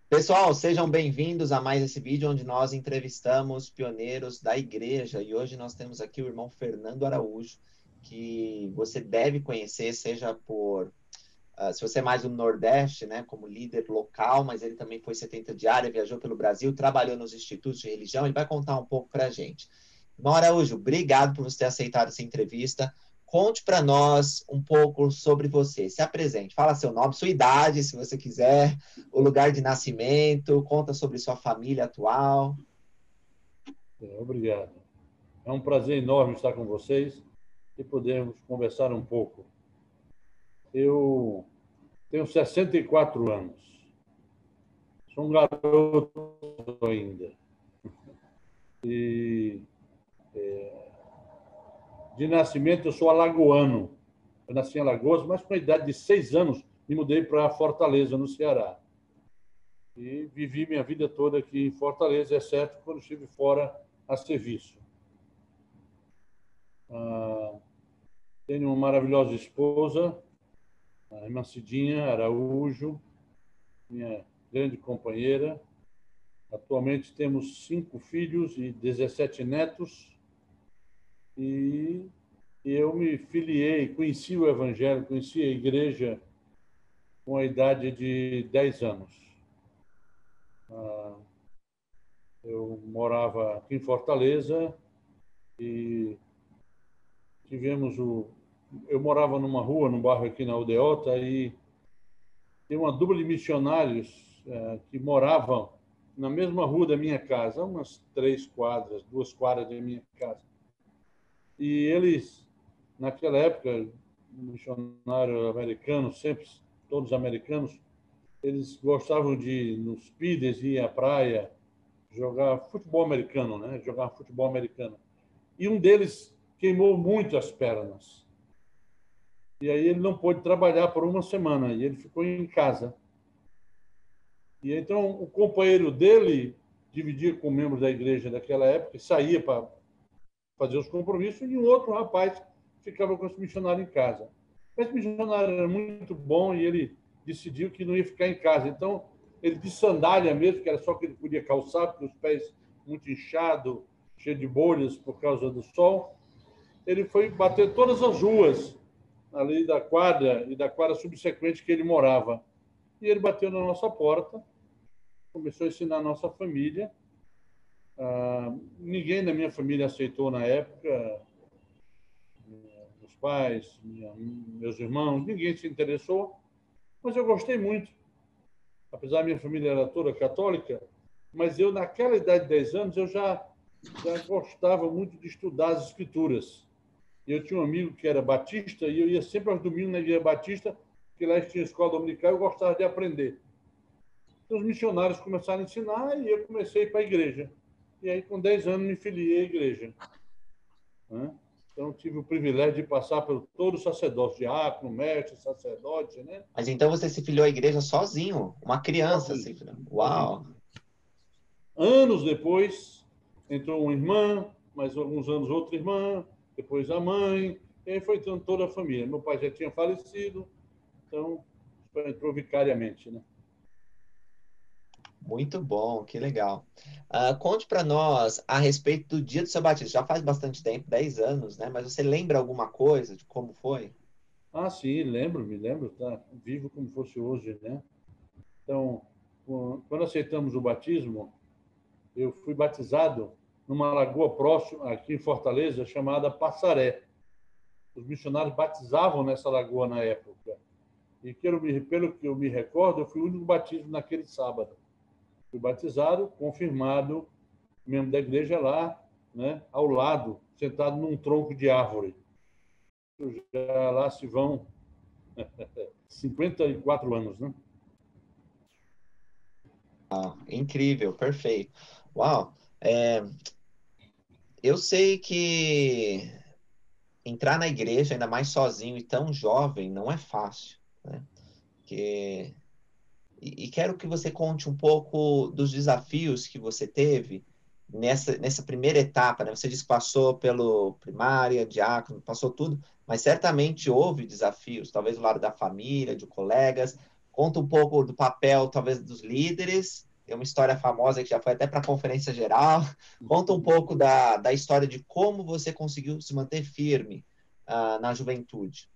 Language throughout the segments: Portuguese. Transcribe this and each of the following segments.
Pessoal, sejam bem-vindos a mais esse vídeo onde nós entrevistamos pioneiros da igreja e hoje nós temos aqui o irmão Fernando Araújo, que você deve conhecer, seja se você é mais do Nordeste, né, como líder local, mas ele também foi 70 diária, viajou pelo Brasil, trabalhou nos institutos de religião, ele vai contar um pouco para a gente. Irmão Araújo, obrigado por você ter aceitado essa entrevista. Conte para nós um pouco sobre você. Se apresente, fala seu nome, sua idade, se você quiser, o lugar de nascimento, conta sobre sua família atual. Obrigado. É um prazer enorme estar com vocês e podermos conversar um pouco. Eu tenho 64 anos. Sou um garoto ainda. E de nascimento eu sou alagoano. Eu nasci em Alagoas, mas com a idade de 6 anos me mudei para Fortaleza, no Ceará. E vivi minha vida toda aqui em Fortaleza, exceto quando estive fora a serviço. Tenho uma maravilhosa esposa, a irmã Cidinha Araújo, minha grande companheira. Atualmente temos 5 filhos e 17 netos. E eu me filiei, conheci o Evangelho, conheci a igreja com a idade de 10 anos. Eu morava aqui em Fortaleza e eu morava numa rua, num bairro aqui na Aldeota, e tem uma dupla de missionários que moravam na mesma rua da minha casa, umas 3 quadras, 2 quadras da minha casa. E eles, naquela época, missionário americano, sempre, todos americanos, eles gostavam de ir nos pídeis, ir à praia, jogar futebol americano, né? Jogar futebol americano. E um deles queimou muito as pernas. E aí ele não pôde trabalhar por uma semana, e ele ficou em casa. E então o companheiro dele dividia com membros da igreja daquela época, saía para fazer os compromissos, e um outro rapaz ficava com esse missionário em casa. Esse missionário era muito bom e ele decidiu que não ia ficar em casa. Então, ele de sandália mesmo, que era só que ele podia calçar, porque os pés muito inchados, cheios de bolhas por causa do sol, ele foi bater todas as ruas ali da quadra e da quadra subsequente que ele morava. E ele bateu na nossa porta, começou a ensinar a nossa família. Ninguém da minha família aceitou na época, meus pais, meus irmãos, ninguém se interessou, mas eu gostei muito. Apesar da minha família era toda católica, mas eu, naquela idade de 10 anos, eu já gostava muito de estudar as escrituras. Eu tinha um amigo que era batista e eu ia sempre aos domingos na igreja batista, que lá tinha escola dominical, e eu gostava de aprender. Então, os missionários começaram a ensinar e eu comecei a ir para a igreja. E aí, com 10 anos, me filiei à igreja. Então, tive o privilégio de passar por todo o sacerdócio, diácono, mestre, sacerdote, né? Mas então você se filiou à igreja sozinho, uma criança, assim. Uau! Anos depois, entrou uma irmã, mais alguns anos outra irmã, depois a mãe, e aí foi toda a família. Meu pai já tinha falecido, então entrou vicariamente, né? Muito bom, que legal. Conte para nós a respeito do dia do seu batismo. Já faz bastante tempo, 10 anos, né? Mas você lembra alguma coisa de como foi? Sim, me lembro, tá? Vivo como fosse hoje, né? Então, quando aceitamos o batismo, eu fui batizado numa lagoa próxima, aqui em Fortaleza, chamada Passaré. Os missionários batizavam nessa lagoa na época. E pelo que eu me recordo, eu fui o único batismo naquele sábado. Fui batizado, confirmado, membro da igreja lá, né, ao lado, sentado num tronco de árvore. Já lá se vão 54 anos, né? Incrível, perfeito. Uau! Eu sei que entrar na igreja, ainda mais sozinho e tão jovem, não é fácil, né? E quero que você conte um pouco dos desafios que você teve nessa primeira etapa, né? Você disse que passou pelo primária, diácono, passou tudo, mas certamente houve desafios, talvez do lado da família, de colegas. Conta um pouco do papel, talvez, dos líderes. Tem uma história famosa que já foi até para a Conferência Geral. Conta um pouco da história de como você conseguiu se manter firme na juventude.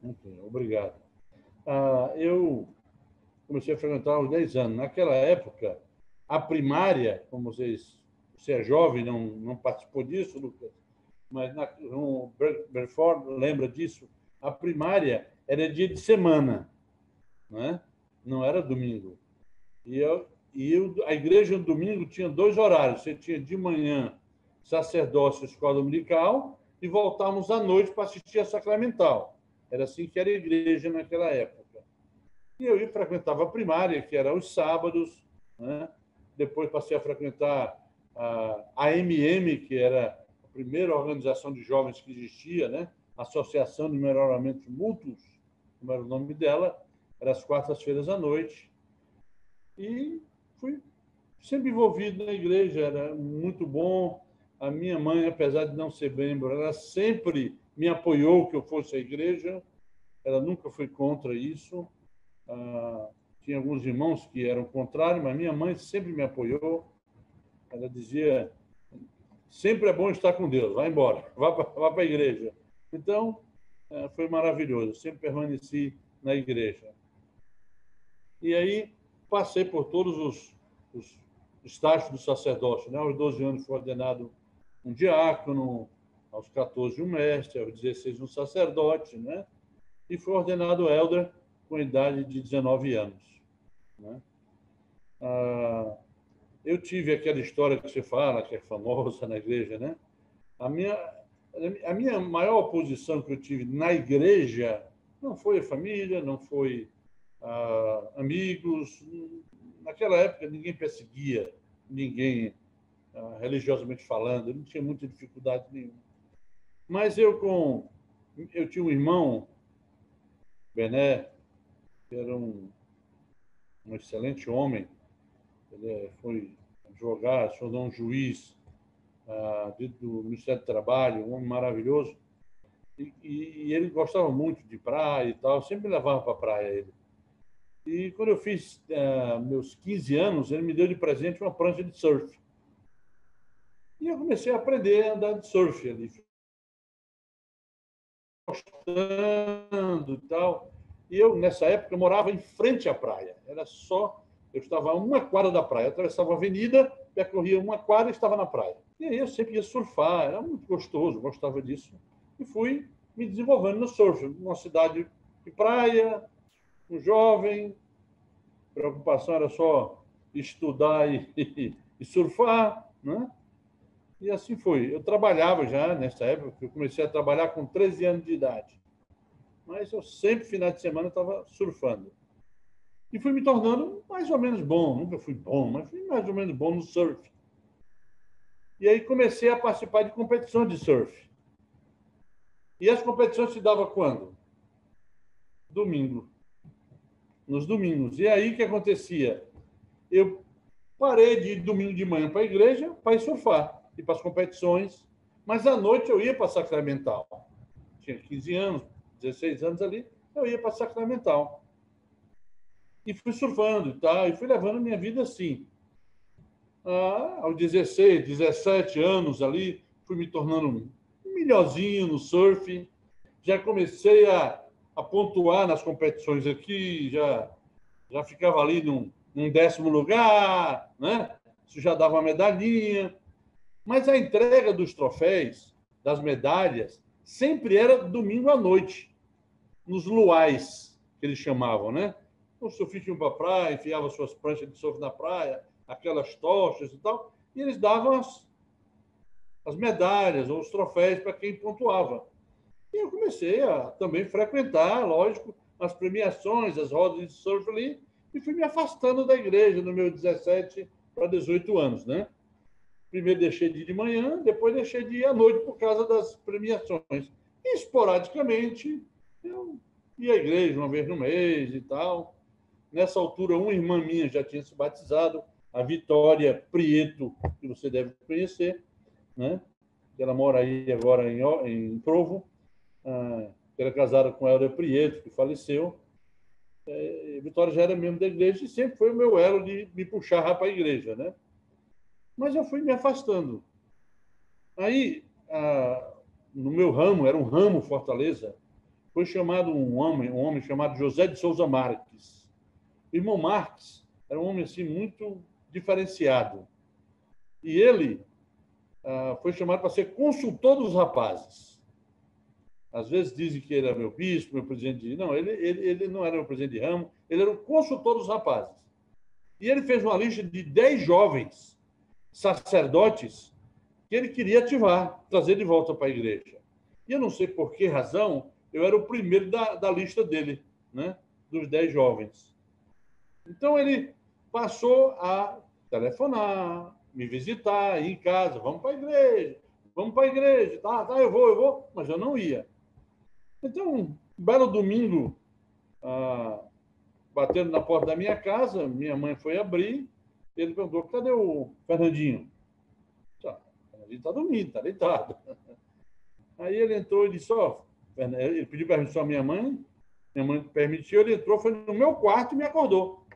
Ok, obrigado. Eu comecei a frequentar aos 10 anos. Naquela época, a primária, como você é jovem, não participou disso, Lucas, mas no Belfort lembra disso, a primária era dia de semana, né? Não era domingo. A igreja no domingo tinha 2 horários. Você tinha de manhã sacerdócio, escola dominical, e voltávamos à noite para assistir a sacramental. Era assim que era a igreja naquela época. E eu frequentava a primária, que era aos sábados, né? Depois passei a frequentar a AMM, que era a primeira organização de jovens que existia, né? Associação de Melhoramentos Mútuos, como era o nome dela, era às quartas-feiras à noite. E fui sempre envolvido na igreja, era muito bom. A minha mãe, apesar de não ser membro, ela sempre me apoiou que eu fosse à igreja, ela nunca foi contra isso. Tinha alguns irmãos que eram contrários, mas minha mãe sempre me apoiou. Ela dizia: sempre é bom estar com Deus, vai embora, vá para a igreja. Então, foi maravilhoso, sempre permaneci na igreja. E aí passei por todos os estágios do sacerdócio, né? Aos 12 anos fui ordenado um diácono, aos 14 um mestre, aos 16 um sacerdote, né? E fui ordenado élder com a idade de 19 anos, né? Eu tive aquela história que você fala, que é famosa na igreja, né? A minha maior oposição que eu tive na igreja não foi a família, não foi amigos. Naquela época, ninguém perseguia ninguém, religiosamente falando, eu não tinha muita dificuldade nenhuma. Mas eu tinha um irmão, Bené, que era um excelente homem. Ele foi advogado, se tornou um juiz do Ministério do Trabalho, um homem maravilhoso. E ele gostava muito de praia e tal, sempre me levava para a praia ele. E quando eu fiz meus 15 anos, ele me deu de presente uma prancha de surf. E eu comecei a aprender a andar de surf ali, gostando e tal. E eu, nessa época, morava em frente à praia. Eu estava a 1 quadra da praia. Eu atravessava a avenida, percorria 1 quadra e estava na praia. E aí eu sempre ia surfar, era muito gostoso, gostava disso. E fui me desenvolvendo no surf, numa cidade de praia, um jovem, a preocupação era só estudar e surfar, né? E assim foi. Eu trabalhava já nessa época, eu comecei a trabalhar com 13 anos de idade. Mas eu sempre, final de semana, estava surfando. E fui me tornando mais ou menos bom. Nunca fui bom, mas fui mais ou menos bom no surf. E aí comecei a participar de competições de surf. E as competições se davam quando? Domingo. Nos domingos. E aí o que acontecia? Eu parei de ir domingo de manhã para a igreja para ir surfar, ir para as competições. Mas à noite eu ia para a Sacramental. Tinha 15 anos, 16 anos ali, eu ia para a Sacramental. E fui surfando e tal, e fui levando a minha vida assim. Aos 16, 17 anos ali, fui me tornando melhorzinho no surf. Já comecei a pontuar nas competições aqui, já ficava ali num 10º lugar, né? Isso já dava uma medalhinha. Mas a entrega dos troféus, das medalhas, sempre era domingo à noite, nos luais, que eles chamavam, né? Os surfistas iam para a praia, enfiavam suas pranchas de surf na praia, aquelas tochas e tal, e eles davam as medalhas ou os troféus para quem pontuava. E eu comecei a também frequentar, lógico, as premiações, as rodas de surf ali, e fui me afastando da igreja no meu 17 para 18 anos, né? Primeiro deixei de ir de manhã, depois deixei de ir à noite por causa das premiações. E, esporadicamente, eu ia à igreja uma vez no mês e tal. Nessa altura, uma irmã minha já tinha se batizado, a Vitória Prieto, que você deve conhecer, né? Ela mora aí agora em Provo. Era casada com Helder Prieto, que faleceu. Vitória já era membro da igreja e sempre foi o meu elo de me puxar para a igreja, né? Mas eu fui me afastando. Aí, no meu ramo, era um ramo Fortaleza, foi chamado um homem chamado José de Souza Marques. O irmão Marques era um homem assim muito diferenciado. E ele foi chamado para ser consultor dos rapazes. Às vezes dizem que ele era meu bispo, meu presidente de... Não, ele não era meu presidente de ramo, ele era o consultor dos rapazes. E ele fez uma lista de 10 jovens sacerdotes que ele queria ativar, trazer de volta para a igreja. E eu não sei por que razão, eu era o primeiro da lista dele, né? Dos 10 jovens. Então ele passou a telefonar, me visitar, ir em casa, vamos para a igreja, tá, eu vou, mas eu não ia. Então, um belo domingo, batendo na porta da minha casa, minha mãe foi abrir, ele perguntou, cadê o Fernandinho? Ele está dormindo, está deitado. Aí ele entrou e disse, ele pediu permissão à minha mãe permitiu, ele entrou, foi no meu quarto e me acordou.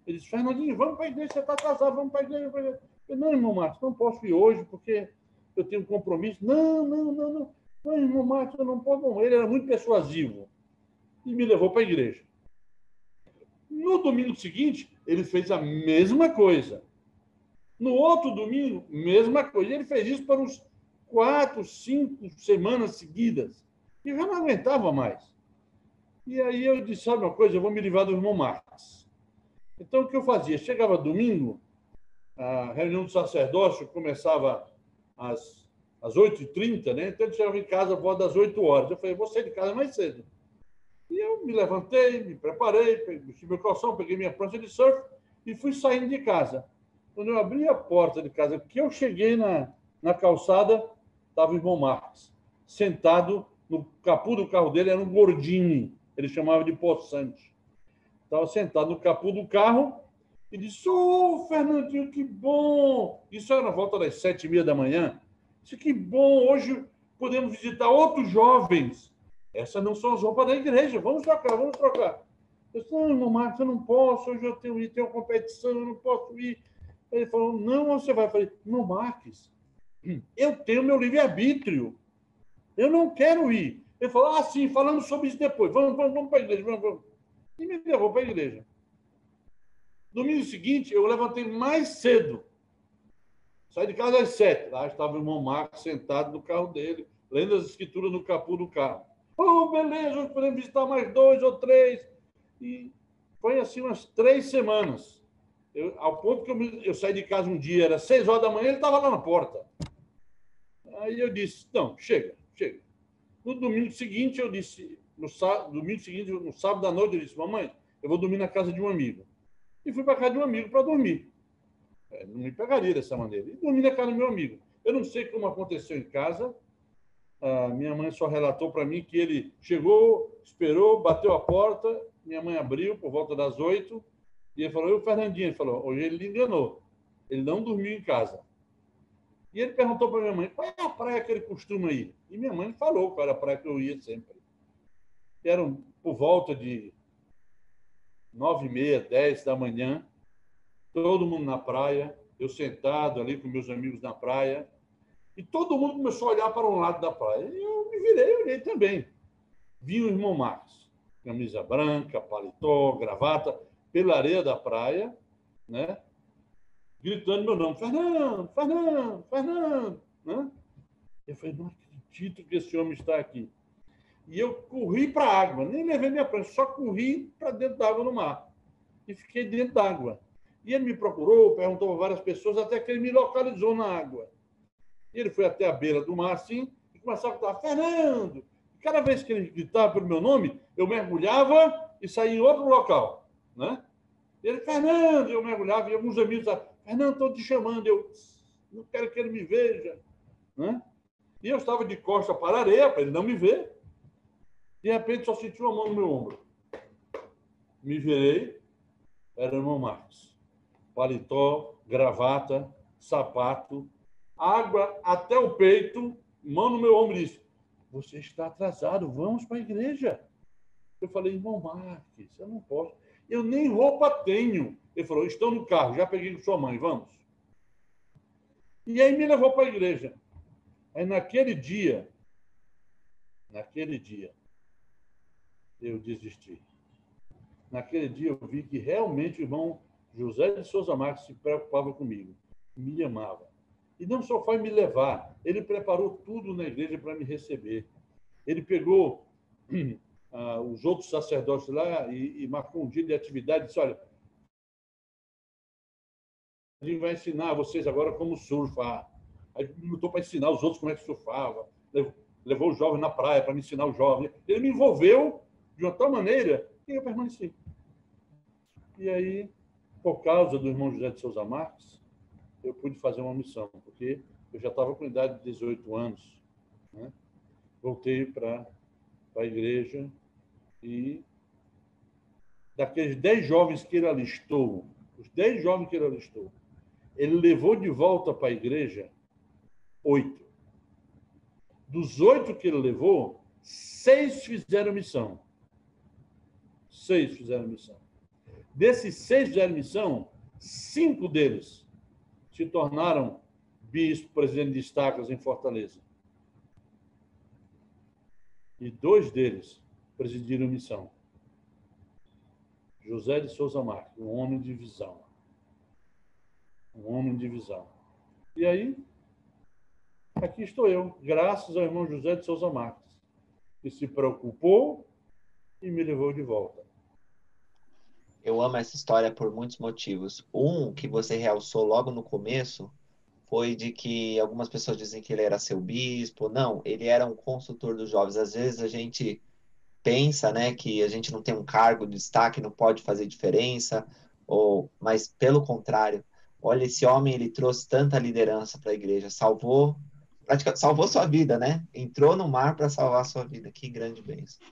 Ele disse, Fernandinho, vamos para a igreja, você está atrasado, vamos para a igreja. Eu falei, não, irmão Marcos, não posso ir hoje, porque eu tenho um compromisso. Não, irmão Marcos, eu não posso. Não. Ele era muito persuasivo e me levou para a igreja. No domingo seguinte, ele fez a mesma coisa. No outro domingo, mesma coisa. Ele fez isso por uns 4, 5 semanas seguidas. E eu já não aguentava mais. E aí eu disse, sabe uma coisa? Eu vou me livrar do irmão Marcos. Então, o que eu fazia? Chegava domingo, a reunião do sacerdócio começava às 8h30, né? Então, eu chegava em casa por volta das 8 horas. Eu falei, vou sair de casa mais cedo. E eu me levantei, me preparei, vesti meu calção, peguei minha prancha de surf e fui saindo de casa. Quando eu abri a porta de casa, que eu cheguei na calçada, estava o irmão Marcos, sentado no capô do carro dele, era um gordinho, ele chamava de poçante. Estava sentado no capô do carro e disse, Fernandinho, que bom! Isso era na volta das 7h30 da manhã. Disse, que bom, hoje podemos visitar outros jovens. Essas não são as roupas da igreja, vamos trocar. Eu disse, não, irmão Marcos, eu não posso, hoje eu tenho uma competição, eu não posso ir. Ele falou, não, você vai. Eu falei, irmão Marcos, eu tenho meu livre-arbítrio, eu não quero ir. Ele falou, sim, falamos sobre isso depois, vamos para a igreja, vamos. E me levou para a igreja. Domingo seguinte, eu levantei mais cedo. Saí de casa às 7. Lá estava o irmão Marcos sentado no carro dele, lendo as escrituras no capô do carro. Beleza, hoje podemos visitar mais 2 ou 3. E foi assim umas 3 semanas. Ao ponto que eu saí de casa um dia, era 6 horas da manhã, ele estava lá na porta. Aí eu disse, não, chega. No domingo seguinte, eu disse... No sábado à noite, eu disse, mamãe, eu vou dormir na casa de um amigo. E fui para a casa de um amigo para dormir. Não me pegaria dessa maneira. E dormi na casa do meu amigo. Eu não sei como aconteceu em casa. Minha mãe só relatou para mim que ele chegou, esperou, bateu a porta, minha mãe abriu por volta das 8, e ele falou, o Fernandinho, ele falou, hoje ele lhe enganou. Ele não dormiu em casa. E ele perguntou para minha mãe, qual é a praia que ele costuma ir? E minha mãe falou qual era a praia que eu ia sempre. Eram por volta de 9h30, 10 da manhã, todo mundo na praia, eu sentado ali com meus amigos na praia, e todo mundo começou a olhar para um lado da praia. E eu me virei, olhei também. Vi o irmão Marcos, camisa branca, paletó, gravata, pela areia da praia, né? Gritando meu nome, Fernando, né? Eu falei, não acredito que esse homem está aqui. E eu corri para a água, nem levei minha prancha, só corri para dentro da água no mar. E fiquei dentro da água. E ele me procurou, perguntou a várias pessoas, até que ele me localizou na água. E ele foi até a beira do mar, assim, e começava a gritar, Fernando! E cada vez que ele gritava pelo meu nome, eu mergulhava e saía em outro local, né? E ele, Fernando! E eu mergulhava, e alguns amigos falavam, Fernando, estou te chamando. Eu não quero que ele me veja, né? E eu estava de costas para a areia, para ele não me ver. De repente, só senti uma mão no meu ombro. Me virei, era o irmão Marcos. Paletó, gravata, sapato, água até o peito, mão no meu ombro e disse, você está atrasado, vamos para a igreja. Eu falei, irmão Marcos, eu não posso. Eu nem roupa tenho. Ele falou, estou no carro, já peguei com sua mãe, vamos. E aí me levou para a igreja. Aí naquele dia, eu desisti. Naquele dia eu vi que realmente o irmão José de Souza Marques se preocupava comigo, me amava. E não só foi me levar, ele preparou tudo na igreja para me receber. Ele pegou os outros sacerdotes lá e marcou um dia de atividade e disse, olha, a gente vai ensinar vocês agora como surfar. Aí me botou para ensinar os outros como é que surfava. Levou os jovens na praia para me ensinar os jovens. Ele me envolveu de uma tal maneira que eu permaneci. E aí, por causa do irmão José de Souza Marques, eu pude fazer uma missão, porque eu já estava com idade de 18 anos. Né? Voltei para a igreja e daqueles 10 jovens que ele alistou, os 10 jovens que ele alistou, ele levou de volta para a igreja 8. Dos 8 que ele levou, 6 fizeram missão. 6 fizeram missão. Desses 6 fizeram missão, 5 deles se tornaram bispo, presidente de estacas em Fortaleza. E 2 deles presidiram missão. José de Souza Marques, um homem de visão. Um homem de visão. E aí, aqui estou eu, graças ao irmão José de Souza Marques, que se preocupou e me levou de volta. Eu amo essa história por muitos motivos. Um que você realçou logo no começo foi de que algumas pessoas dizem que ele era seu bispo. Não, ele era um consultor dos jovens. Às vezes a gente pensa, né, que a gente não tem um cargo de destaque, não pode fazer diferença, mas pelo contrário, olha, esse homem, ele trouxe tanta liderança para a igreja, salvou sua vida, né? Entrou no mar para salvar a sua vida. Que grande bênção.